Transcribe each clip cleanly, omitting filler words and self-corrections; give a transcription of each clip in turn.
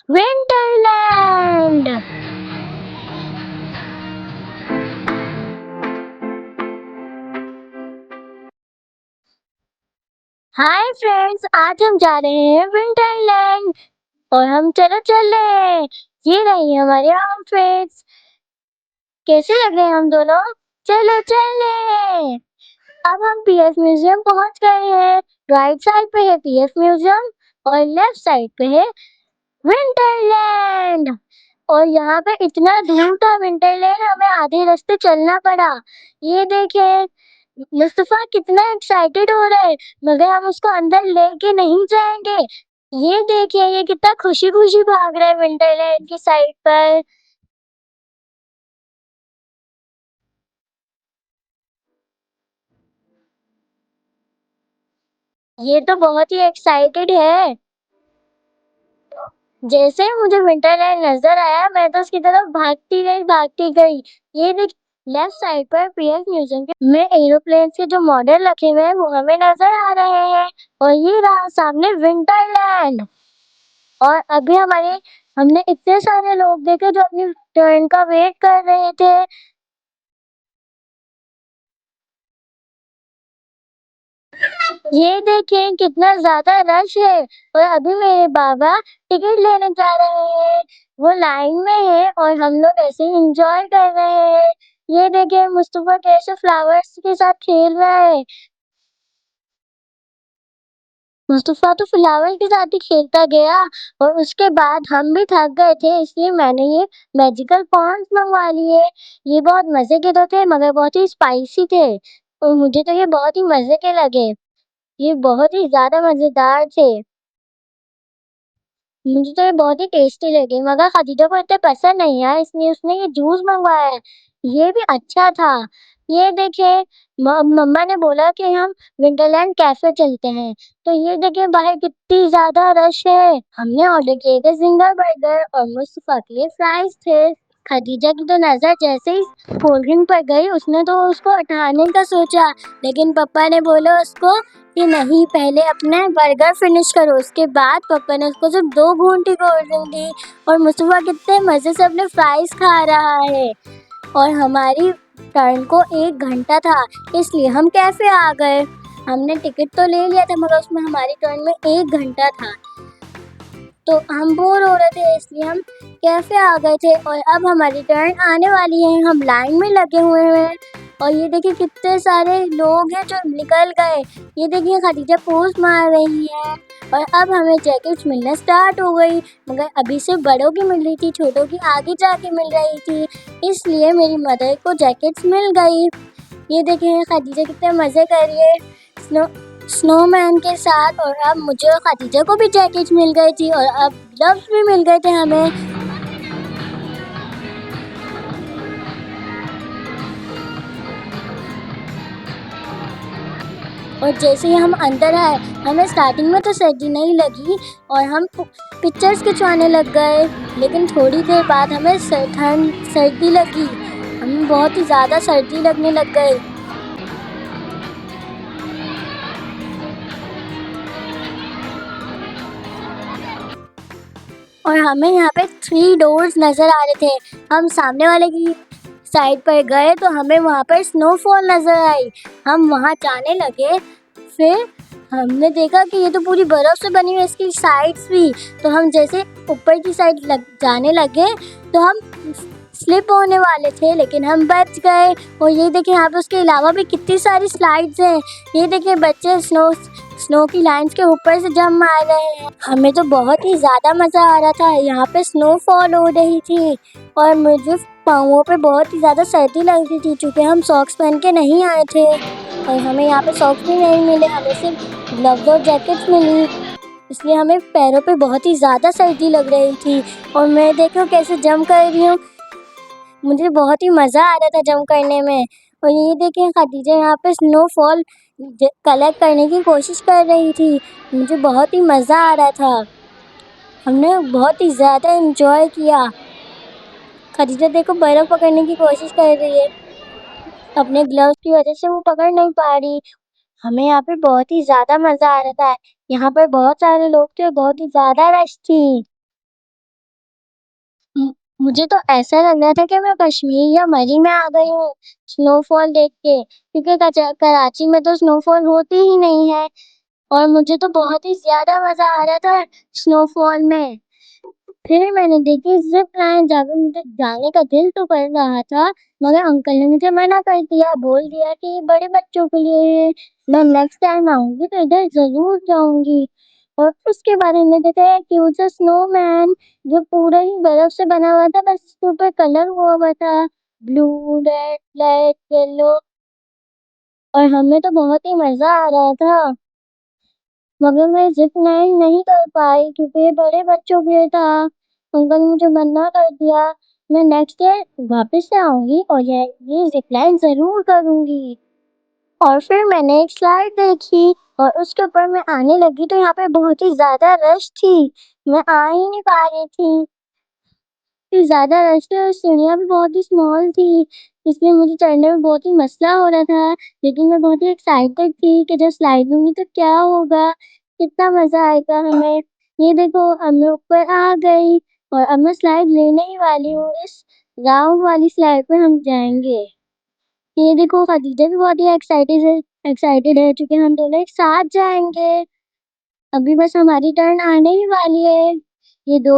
Winterland. Hi friends, आज हम जा रहे हैं विंटरलैंड और हम चलो चले। ये रही हमारे आउटफिट्स। कैसे लग रहे हैं हम दोनों? चलो चले। अब हम पीएस म्यूजियम पहुंच गए हैं। राइट साइड पे है पीएस म्यूजियम और लेफ्ट साइड पे है विंटरलैंड। और यहाँ पे इतना धूम था विंटरलैंड, हमें आधे रास्ते चलना पड़ा। ये देखें, मुस्तफा कितना एक्साइटेड हो रहा है, मगर हम उसको अंदर लेके नहीं जाएंगे। ये देखिए, ये कितना खुशी खुशी भाग रहा है विंटरलैंड की साइड पर। ये तो बहुत ही एक्साइटेड है। जैसे ही मुझे विंटरलैंड नजर आया, मैं तो उसकी तरफ भागती गई। ये देख, लेफ्ट साइड पर पीएस म्यूजियम के में एरोप्लेन के जो मॉडल रखे हुए हैं वो हमें नजर आ रहे हैं। और ये रहा सामने विंटरलैंड। और अभी हमने इतने सारे लोग देखे जो अपनी टर्न का वेट कर रहे थे। ये देखें कितना ज्यादा रश है। और अभी मेरे बाबा टिकट लेने जा रहे हैं। वो लाइन में है और हम लोग ऐसे ही एंजॉय कर रहे हैं। ये देखें मुस्तफा कैसे फ्लावर्स के साथ खेल रहा है। मुस्तफा तो फ्लावर के साथ ही खेलता गया। और उसके बाद हम भी थक गए थे, इसलिए मैंने ये मैजिकल पॉन्ड्स मंगवा लिए। ये बहुत मजे के तो थे, मगर बहुत ही स्पाइसी थे और मुझे तो ये बहुत ही मजे के लगे। ये बहुत ही ज़्यादा मज़ेदार थे। मुझे तो ये बहुत ही टेस्टी लगे, मगर खदीजा को इतने पसंद नहीं आया, इसलिए उसने ये जूस मंगवाया है। ये भी अच्छा था। ये देखिए, मम्मा ने बोला कि हम विंटरलैंड कैफे चलते हैं। तो ये देखिए बाहर कितनी ज्यादा रश है। हमने ऑर्डर किए थे जिंगर बर्गर और मुस्तफा के लिए फ्राइज थे। खदीजा की तो नजर जैसे ही कोल्ड ड्रिंक पर गई, उसने तो उसको उठाने का सोचा, लेकिन पापा ने बोला उसको कि नहीं, पहले अपना बर्गर फिनिश करो। उसके बाद पापा ने उसको सिर्फ 2 घूंटी कोल्ड ड्रिंक दी। और मुस्तफा कितने मजे से अपने फ्राइज खा रहा है। और हमारी टर्न को 1 घंटा था, इसलिए हम कैफे आ गए। हमने टिकट तो ले लिया था, मगर उसमें हमारी टर्न में 1 घंटा था। तो हम बोर हो रहे थे, इसलिए हम कैफे आ गए थे। और अब हमारी टर्न आने वाली है, हम लाइन में लगे हुए हैं। और ये देखिए कितने सारे लोग हैं जो निकल गए। ये देखिए खदीजा पोज मार रही है। और अब हमें जैकेट्स मिलना स्टार्ट हो गई, मगर अभी सिर्फ बड़ों की मिल रही थी, छोटों की आगे जाके मिल रही थी। इसलिए मेरी मदर को जैकेट्स मिल गई। ये देखिए खदीजा कितने मजे कर रही है स्नो स्नोमैन के साथ। और अब मुझे और खदीजा को भी जैकेट मिल गई थी और अब ग्लव्स भी मिल गए थे हमें। और जैसे ही हम अंदर आए, हमें स्टार्टिंग में तो सर्दी नहीं लगी और हम पिक्चर्स खिंचवाने लग गए। लेकिन थोड़ी देर बाद हमें सर्दी लगी। हमें बहुत ही ज़्यादा सर्दी लगने लग गई। और हमें यहाँ पे 3 डोर्स नज़र आ रहे थे। हम सामने वाले की साइड पर गए तो हमें वहाँ पर स्नोफॉल नज़र आई। हम वहाँ जाने लगे, फिर हमने देखा कि ये तो पूरी बर्फ़ से बनी हुई है, इसकी साइड्स भी। तो हम जैसे ऊपर की साइड जाने लगे तो हम स्लिप होने वाले थे, लेकिन हम बच गए। और ये देखिए यहाँ पे उसके अलावा भी कितनी सारी स्लाइड्स हैं। ये देखिए बच्चे स्नो की लाइन्स के ऊपर से जंप मार रहे हैं। हमें तो बहुत ही ज़्यादा मज़ा आ रहा था। यहाँ पे स्नोफॉल हो रही थी और मुझे पाँवों पे बहुत ही ज़्यादा सर्दी लग रही थी, क्योंकि हम सॉक्स पहन के नहीं आए थे। और हमें यहाँ पे सॉक्स भी नहीं मिले, हमें सिर्फ ग्लव्स और जैकेट्स मिली। इसलिए हमें पैरों पे बहुत ही ज़्यादा सर्दी लग रही थी। और मैं देखो कैसे जंप कर रही हूँ, मुझे बहुत ही मज़ा आ रहा था जंप करने में। और ये देखिए खदीजा यहाँ पे स्नोफॉल कलेक्ट करने की कोशिश कर रही थी। मुझे बहुत ही मज़ा आ रहा था। हमने बहुत ही ज़्यादा एंजॉय किया। खदीजा देखो बर्फ़ पकड़ने की कोशिश कर रही है, अपने ग्लव्स की वजह से वो पकड़ नहीं पा रही। हमें यहाँ पे बहुत ही ज़्यादा मज़ा आ रहा था। यहाँ पर बहुत सारे लोग थे और बहुत ही ज़्यादा रश थी। मुझे तो ऐसा लग रहा था कि मैं कश्मीर या मरी में आ गई हूँ स्नोफॉल देख के, क्योंकि कराची में तो स्नोफॉल होती ही नहीं है। और मुझे तो बहुत ही ज़्यादा मज़ा आ रहा था स्नोफॉल में। फिर मैंने देखी ज़िप लाइन, जब मुझे जाने का दिल तो कर रहा था, मगर अंकल ने मुझे मना कर दिया, बोल दिया कि ये बड़े बच्चों के लिए है, मैं नेक्स्ट टाइम आऊँगी तो इधर ज़रूर जाऊँगी। और उसके बाद हमने देखा एक क्यूट सा स्नोमैन, जो पूरा ही बर्फ से बना हुआ था, बस उसके ऊपर कलर हुआ हुआ था, ब्लू, रेड, ब्लैक, येलो। और हमें तो बहुत ही मज़ा आ रहा था, मगर मैं ज़िप लाइन नहीं कर पाई क्योंकि ये बड़े बच्चों के लिए था। अंकल ने मुझे मना कर दिया। मैं नेक्स्ट ईयर वापस से आऊँगी और ये ज़िप लाइन ज़रूर करूँगी। और फिर मैंने एक स्लाइड देखी और उसके ऊपर मैं आने लगी तो यहाँ पे बहुत ही ज़्यादा रश थी। मैं आ ही नहीं पा रही थी। इतनी ज़्यादा रश थी और सीढ़ियाँ भी बहुत ही स्मॉल थी, इसलिए मुझे चढ़ने में बहुत ही मसला हो रहा था। लेकिन मैं बहुत ही एक्साइटेड थी कि जब स्लाइड लूँगी तो क्या होगा, कितना मज़ा आएगा हमें। ये देखो अब मैं ऊपर आ गई और अब मैं स्लाइड लेने ही वाली हूँ। इस राउंड वाली स्लाइड पे हम जाएँगे। ये देखो खदीजा भी बहुत ही एक्साइटेड है क्योंकि हम दोनों एक साथ जाएँगे। अभी बस हमारी टर्न आने ही वाली है। ये दो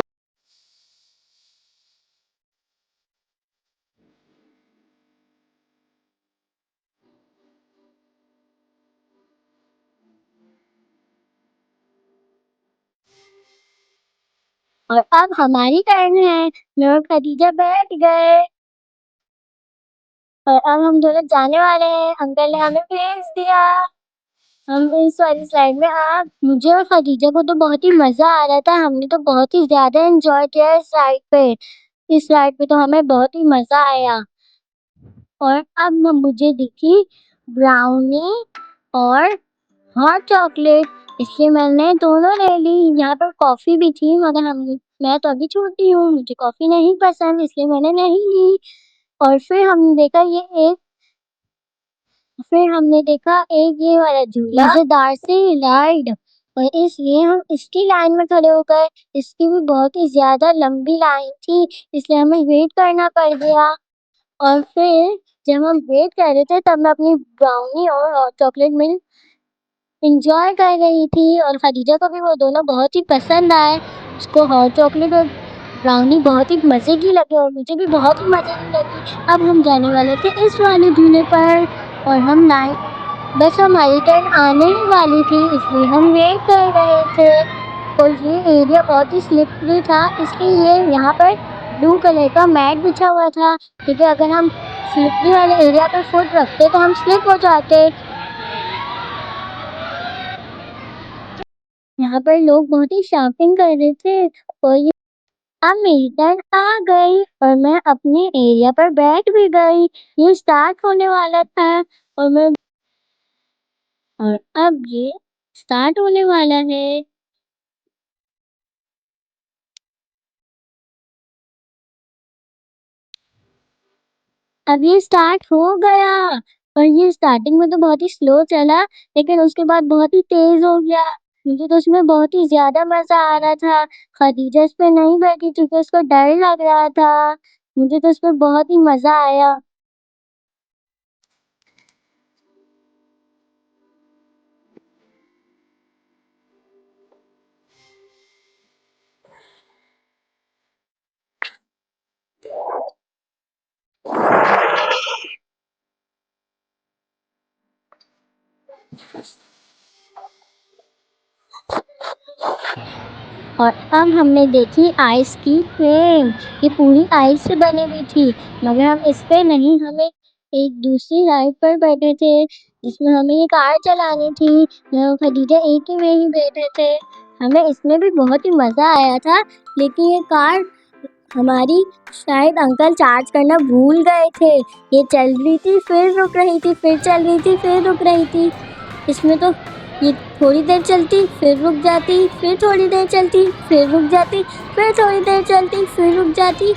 और अब हमारी टर्न है। मैं और खदीजा बैठ गए और अब हम दोनों जाने वाले हैं। अंकल ने हमें भेज दिया। हम इस वाली स्लाइड में मुझे और खदीजा को तो बहुत ही मज़ा आ रहा था। हमने तो बहुत ही ज़्यादा एन्जॉय किया इस राइड पे। इस राइड पे तो हमें बहुत ही मज़ा आया। और अब मुझे दिखी ब्राउनी और हॉट चॉकलेट, इसलिए मैंने दोनों ले ली। यहाँ पर कॉफ़ी भी थी, मगर मैं तो अभी छोटी हूँ, मुझे कॉफ़ी नहीं पसंद, इसलिए मैंने नहीं ली। और फिर हमने देखा एक ये वाला झूला, मज़ेदार सी राइड, और इसलिए हम इसकी लाइन में खड़े हो गए। इसकी भी बहुत ही ज़्यादा लंबी लाइन थी, इसलिए हमें वेट करना पड़ गया। और फिर जब हम वेट कर रहे थे तब मैं अपनी ब्राउनी और हॉट चॉकलेट मिल्क एन्जॉय कर रही थी और खदीजा को भी वो दोनों बहुत ही पसंद आए। उसको हॉट चॉकलेट और ब्राउनी बहुत ही मज़े की लगी और मुझे भी बहुत ही मज़े की लगी। अब हम जाने वाले थे इस वाले झूले पर और हम लाइन बस हमारी टर्न आने ही वाली थी, इसलिए हम वेट कर रहे थे। और ये एरिया बहुत ही स्लिपरी था, इसलिए ये यहाँ पर ब्लू कलर का मैट बिछा हुआ था, क्योंकि अगर हम स्लिपरी वाले एरिया पर फुट रखते तो हम स्लिप हो जाते। यहाँ पर लोग बहुत ही शॉपिंग कर रहे थे और ये अब मेरी टर्न आ गई और मैं अपने एरिया पर बैठ भी गई। ये स्टार्ट होने वाला था और मैं और अब ये स्टार्ट होने वाला है। अब ये स्टार्ट हो गया और ये स्टार्टिंग में तो बहुत ही स्लो चला, लेकिन उसके बाद बहुत ही तेज हो गया। मुझे तो उसमें बहुत ही ज़्यादा मज़ा आ रहा था। खदीजा इस पे नहीं बैठी क्योंकि उसको डर लग रहा था। मुझे तो इसमें बहुत ही मज़ा आया। और अब हमने देखी आइस की ट्रेन। ये पूरी आइस से बनी हुई थी, मगर हम इस पे नहीं, हम एक दूसरी राइड पर बैठे थे जिसमें हमें ये कार चलानी थी। मैं और खदीजा एक ही में ही बैठे थे। हमें इसमें भी बहुत ही मज़ा आया था, लेकिन ये कार हमारी शायद अंकल चार्ज करना भूल गए थे। ये चल रही थी फिर रुक रही थी, फिर चल रही थी फिर रुक रही थी। इसमें तो ये थोड़ी देर चलती फिर रुक जाती, फिर थोड़ी देर चलती फिर रुक जाती, फिर थोड़ी देर चलती फिर रुक जाती।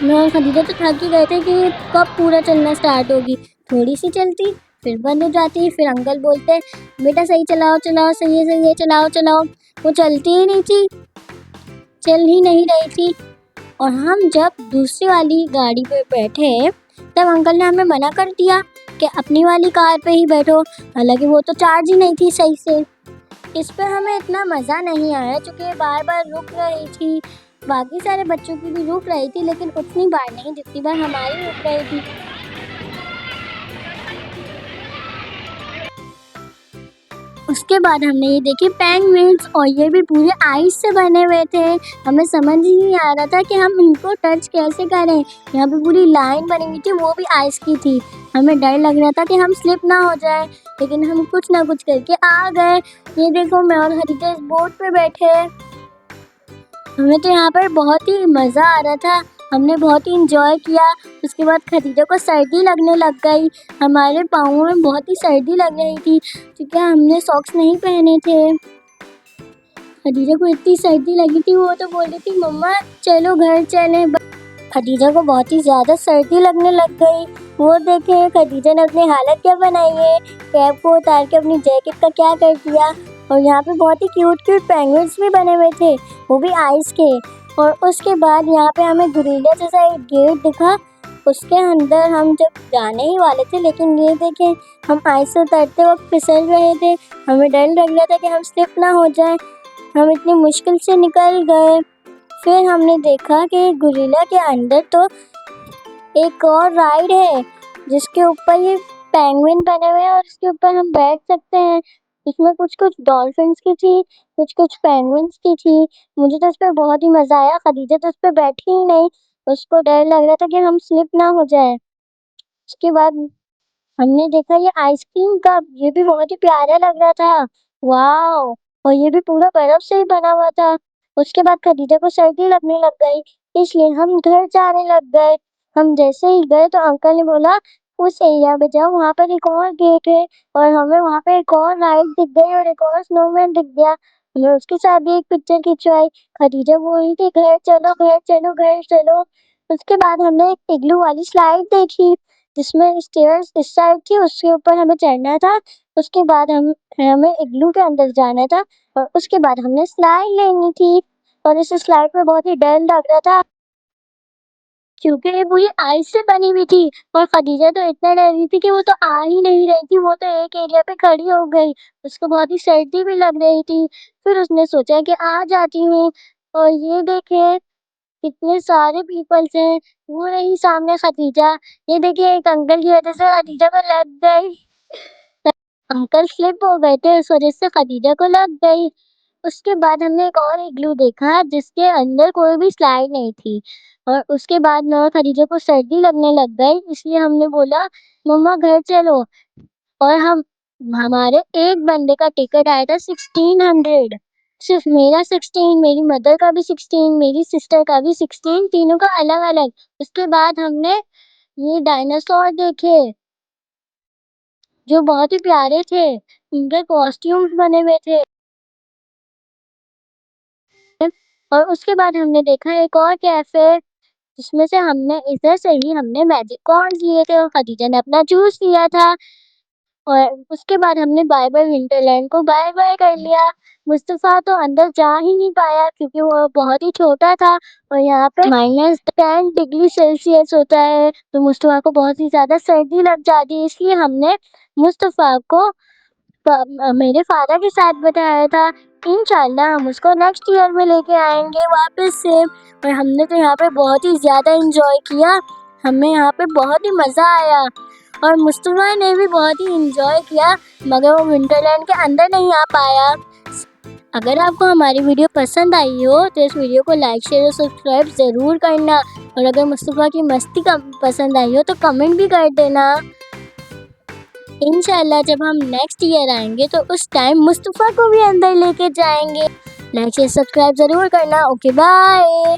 मैं और खदीजा तो थक ही गए थे कि ये कब पूरा चलना स्टार्ट होगी। थोड़ी सी चलती फिर बंद हो जाती, फिर अंकल बोलते बेटा सही चलाओ चलाओ, सही है चलाओ चलाओ। वो चलती ही नहीं थी। चल ही नहीं रही थी। और हम जब दूसरी वाली गाड़ी पे बैठे तब अंकल ने हमें मना कर दिया कि अपनी वाली कार पे ही बैठो, हालांकि वो तो चार्ज ही नहीं थी सही से। इस पर हमें इतना मज़ा नहीं आया क्योंकि ये बार बार रुक रही थी। बाकी सारे बच्चों की भी रुक रही थी लेकिन उतनी बार नहीं जितनी बार हमारी रुक रही थी। उसके बाद हमने ये देखे पेंगुइन्स और ये भी पूरे आइस से बने हुए थे। हमें समझ ही नहीं आ रहा था कि हम इनको टच कैसे करें। यहाँ पे पूरी लाइन बनी हुई थी, वो भी आइस की थी। हमें डर लग रहा था कि हम स्लिप ना हो जाए, लेकिन हम कुछ ना कुछ करके आ गए। ये देखो मैं और हरीजा इस बोट पे बैठे। हमें तो यहाँ पर बहुत ही मज़ा आ रहा था, हमने बहुत ही इंजॉय किया। उसके बाद खदीजा को सर्दी लगने लग गई, हमारे पाँवों में बहुत ही सर्दी लग रही थी क्योंकि हमने सॉक्स नहीं पहने थे। खदीजा को इतनी सर्दी लगी थी, वो तो बोल रही थी मम्मा चलो घर चलें। खदीजा को बहुत ही ज़्यादा सर्दी लगने लग गई। वो देखे खदीजा ने अपनी हालत क्या बनाई है, कैप को उतार के अपनी जैकेट का क्या कर दिया। और यहाँ पे बहुत ही क्यूट क्यूट पेंगुइन्स भी बने हुए थे, वो भी आइस के। और उसके बाद यहाँ पे हमें गुरीला जैसा एक गेट दिखा, उसके अंदर हम जब जाने ही वाले थे, लेकिन ये देखें हम आइस से उतरते वक्त फिसल रहे थे। हमें डर लग रहा था कि हम स्लिप ना हो जाए। हम इतनी मुश्किल से निकल गए। फिर हमने देखा कि गुरीला के अंदर तो एक और राइड है जिसके ऊपर ये पेंगुइन बने हुए हैं और इसके ऊपर हम बैठ सकते हैं। इसमें कुछ कुछ डॉल्फिन्स की थी, कुछ कुछ पेंगुइन्स की थी। मुझे तो इस पर बहुत ही मज़ा आया। खदीजा तो इस पर बैठी ही नहीं, उसको डर लग रहा था कि हम स्लिप ना हो जाए। उसके बाद हमने देखा ये आइसक्रीम कप, ये भी बहुत ही प्यारा लग रहा था। वाओ! और ये भी पूरा बर्फ से ही बना हुआ था। उसके बाद खदीजा को सर्दी लगने लग गई, इसलिए हम घर जाने लग गए। हम जैसे ही गए तो अंकल ने बोला उस एरिया में जाओ, वहाँ पर एक और गेट है। और हमें वहाँ पे एक और राइड दिख गई और एक और स्नोमैन दिख गया। हमने उसके साथ भी एक पिक्चर खिंचवाई। खदीजा बोल रही थी घर चलो घर चलो घर चलो। उसके बाद हमने एक इग्लू वाली स्लाइड देखी जिसमें स्टेयर्स इस साइड थी, उसके ऊपर हमें चढ़ना था। उसके बाद हमें इग्लू के अंदर जाना था और उसके बाद हमने स्लाइड लेनी थी। और इस स्लाइड पे बहुत ही डर लग रहा था क्योंकि ये पूरी आइस से बनी हुई थी। और खदीजा तो इतना डर रही थी कि वो तो आ ही नहीं रही थी, वो तो एक एरिया पे खड़ी हो गई। उसको बहुत ही सर्दी भी लग रही थी। फिर उसने सोचा कि आ जाती हूँ। और ये देखे कितने सारे पीपल्स हैं, वो रही सामने खदीजा। ये देखिए एक अंकल की वजह से खदीजा को लग गई। अंकल स्लिप हो गए थे, उस वजह से खदीजा को लग गई। उसके बाद हमने एक और इग्लू देखा जिसके अंदर कोई भी स्लाइड नहीं थी। और उसके बाद मैं और खदीजा को सर्दी लगने लग गई, इसलिए हमने बोला मम्मा घर चलो। और हमारे एक बंदे का टिकट आया था 1600। सिर्फ मेरा 16, मेरी मदर का भी 16, मेरी सिस्टर का भी 16, तीनों का अलग अलग। उसके बाद हमने ये डायनासोर देखे जो बहुत ही प्यारे थे, उनके कॉस्ट्यूम्स बने हुए थे। और उसके बाद हमने देखा एक और कैफे जिसमें से हमने इधर से ही हमने मैजिक कॉर्न्स लिए थे और खदीजा ने अपना जूस लिया था। और उसके बाद हमने बाय बाय विंटरलैंड को बाय बाय कर लिया। मुस्तफ़ा तो अंदर जा ही नहीं पाया क्योंकि वो बहुत ही छोटा था और यहाँ पे -10 डिग्री सेल्सियस होता है, तो मुस्तफ़ा को बहुत ही ज़्यादा सर्दी लग जाती है। इसलिए हमने मुस्तफ़ा को मेरे फादर के साथ बताया था। इंशाल्लाह हम उसको नेक्स्ट ईयर में लेके आएंगे वापस से। और हमने तो यहाँ पे बहुत ही ज़्यादा इंजॉय किया, हमें यहाँ पे बहुत ही मज़ा आया। और मुस्तफ़ा ने भी बहुत ही इंजॉय किया, मगर वो विंटरलैंड के अंदर नहीं आ पाया। अगर आपको हमारी वीडियो पसंद आई हो तो इस वीडियो को लाइक शेयर और सब्सक्राइब ज़रूर करना। और अगर मुस्तफ़ा की मस्ती पसंद आई हो तो कमेंट भी कर देना। इंशाल्लाह जब हम नेक्स्ट ईयर आएंगे तो उस टाइम मुस्तफ़ा को भी अंदर लेके जाएंगे। लाइक शेयर सब्सक्राइब ज़रूर करना। Okay bye.